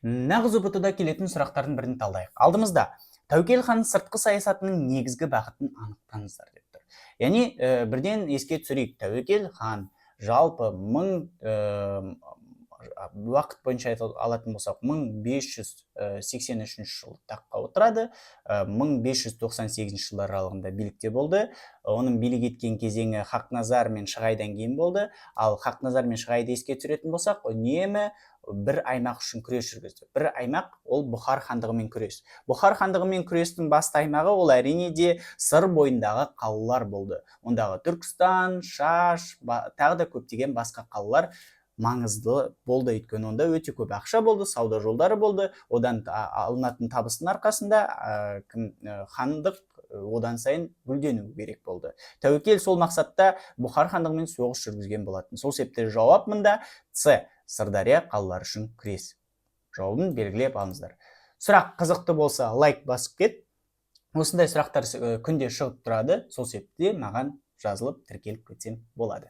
Нағыз ұбт-да келетін сұрақтардың бірін талдайық. Алдымызда Тәуекел хан сыртқы саясатының негізгі бағытын анықтаңыздар деп тұр. Яғни бірден еске түсірейік, Тәуекел хан жалпы уақыт бойынша алатын болсақ 1583 жылы таққа отырады, 1598 жылдар аралығында билікте болды. Оның билік еткен кезеңі Хақназар мен Шығайдан кейін болды. Ал Хақназар мен Шығайды еске түсіретін болсақ, үнемі бір аймақ үшін күрес жүргізді. Бір аймақ ол Бұхар хандығымен күрес. Бұхар хандығымен күрестің басты аймағы ол әрине де Сыр бойындағы қалалар болды. Ондағы Түркістан, Шаш, тағы да көптеген басқа қалалар маңызды болды, өйткені онда өте көп ақша болды, сауда жолдары болды. Одан алынатын табыстың арқасында хандық одан сайын гүлдену керек болды. Тәуекел сол мақсатта Бұхар хандығымен соғыс жүргізген болатын. Сол себепті жауап мында С. Сырдария қалалары үшін күрес. Жауабын белгілеп алыңыздар. Сұрақ қызықты болса лайк басып кет. Осындай сұрақтар күнде шығып тұрады. Сол себепті маған жазылып тіркеліп кетсем болады.